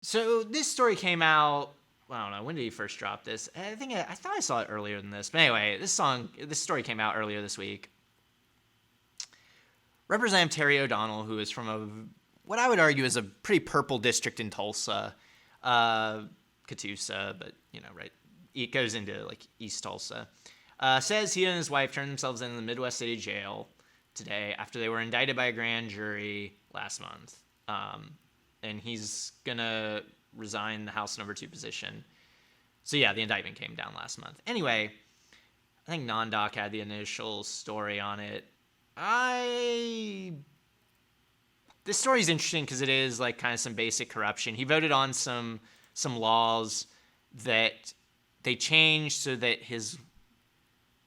So this story came out. Well, I don't know, when did he first drop this? I thought I saw it earlier than this. But anyway, this story came out earlier this week. Representative Terry O'Donnell, who is from what I would argue is a pretty purple district in Tulsa, Catoosa, but right, it goes into like East Tulsa. Says he and his wife turned themselves in the Midwest City Jail today after they were indicted by a grand jury last month. And he's gonna resign the House number 2 position. So yeah, the indictment came down last month. Anyway, I think NonDoc had the initial story on it. This story is interesting because it is like kind of some basic corruption. He voted on some laws that they changed so that his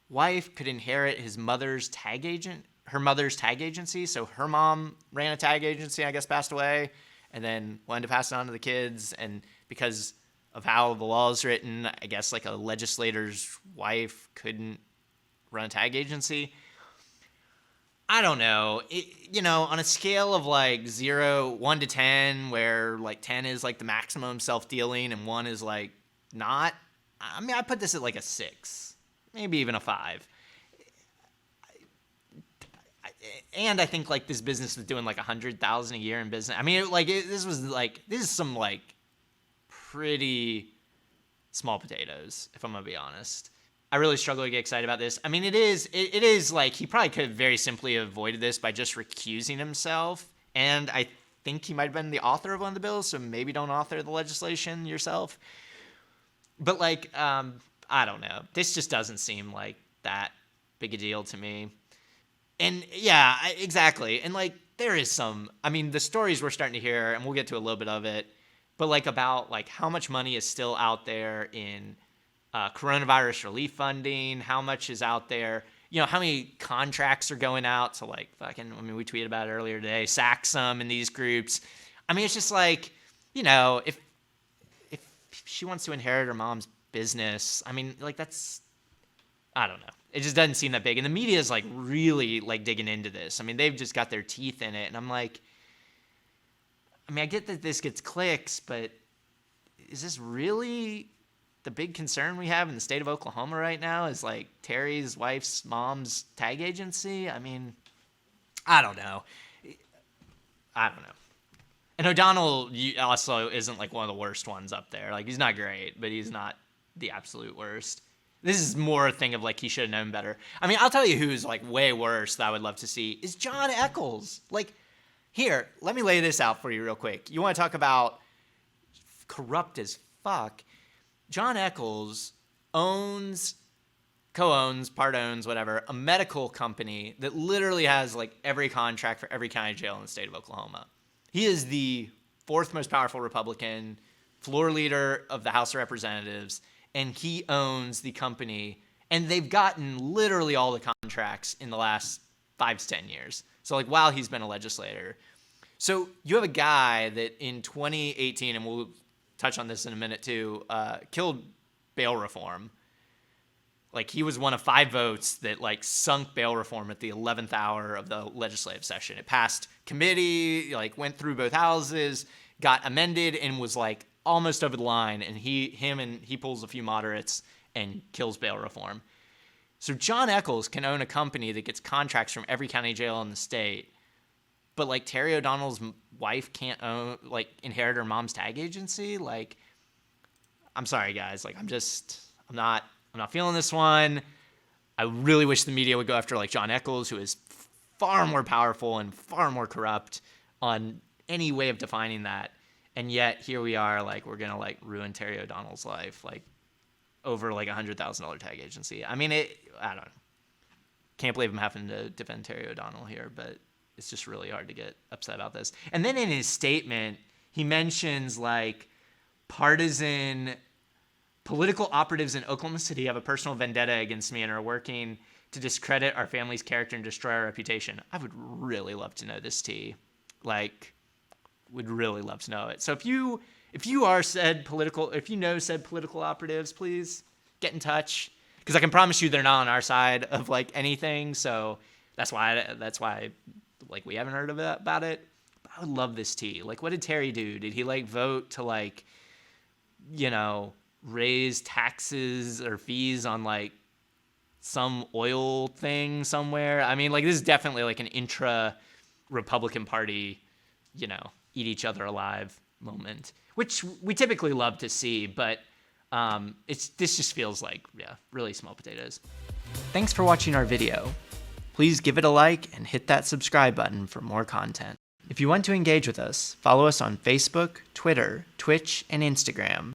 wife could inherit her mother's tag agency. So her mom ran a tag agency, I guess, passed away, and then wanted to pass it on to the kids. And because of how the law is written, I guess like a legislator's wife couldn't run a tag agency. I don't know. On a scale of like 1 to 10, where like 10 is like the maximum self-dealing and 1 is like not. I mean, I put this at like a 6, maybe even a 5. And I think like this business was doing like 100,000 a year in business. I mean, this is some like pretty small potatoes, if I'm gonna be honest. I really struggle to get excited about this. I mean, it is like he probably could have very simply avoided this by just recusing himself. And I think he might have been the author of one of the bills, so maybe don't author the legislation yourself. But like, I don't know. This just doesn't seem like that big a deal to me. And yeah, exactly. And like, there is some, I mean, the stories we're starting to hear, and we'll get to a little bit of it, but like about like how much money is still out there in coronavirus relief funding, how much is out there, how many contracts are going out to like we tweeted about it earlier today, Saxum and these groups. I mean, it's just like, if she wants to inherit her mom's business, I mean, like I don't know. It just doesn't seem that big. And the media is like really like digging into this. I mean, they've just got their teeth in it. And I'm like, I mean, I get that this gets clicks, but is this really the big concern we have in the state of Oklahoma right now is like Terry's wife's mom's tag agency? I mean, I don't know. And O'Donnell also isn't like one of the worst ones up there. Like, he's not great, but he's not the absolute worst. This is more a thing of like he should have known better. I mean, I'll tell you who's like way worse that I would love to see is John Eccles. Like, here, let me lay this out for you real quick. You want to talk about corrupt as fuck? John Eccles co-owns, part owns, whatever, a medical company that literally has like every contract for every county jail in the state of Oklahoma. He is the 4th most powerful Republican, floor leader of the House of Representatives, and he owns the company, and they've gotten literally all the contracts in the last 5 to 10 years. So like while he's been a legislator. So you have a guy that in 2018, and we'll touch on this in a minute too, killed bail reform. Like, he was one of 5 votes that like sunk bail reform at the 11th hour of the legislative session. It passed committee, like went through both houses, got amended, and was like almost over the line. And he pulls a few moderates and kills bail reform. So John Eccles can own a company that gets contracts from every county jail in the state, but like Terry O'Donnell's wife can't inherit her mom's tag agency. Like, I'm sorry guys, like I'm not feeling this one. I really wish the media would go after like John Eccles, who is far more powerful and far more corrupt on any way of defining that. And yet here we are, like we're gonna like ruin Terry O'Donnell's life, like over like $100,000 tag agency. I mean, I don't know. Can't believe I'm having to defend Terry O'Donnell here, but it's just really hard to get upset about this. And then in his statement, he mentions like political operatives in Oklahoma City have a personal vendetta against me and are working to discredit our family's character and destroy our reputation. I would really love to know this, T. Like, would really love to know it. So if you know said political operatives, please get in touch, because I can promise you they're not on our side of like anything. So that's why like we haven't heard about it. I would love this tea. Like, what did Terry do? Did he like vote to like, you know, raise taxes or fees on like some oil thing somewhere? I mean, like, this is definitely like an intra Republican Party, you know, eat each other alive moment, which we typically love to see, but this just feels like, yeah, really small potatoes. Thanks for watching our video. Please give it a like and hit that subscribe button for more content. If you want to engage with us, follow us on Facebook, Twitter, Twitch, and Instagram.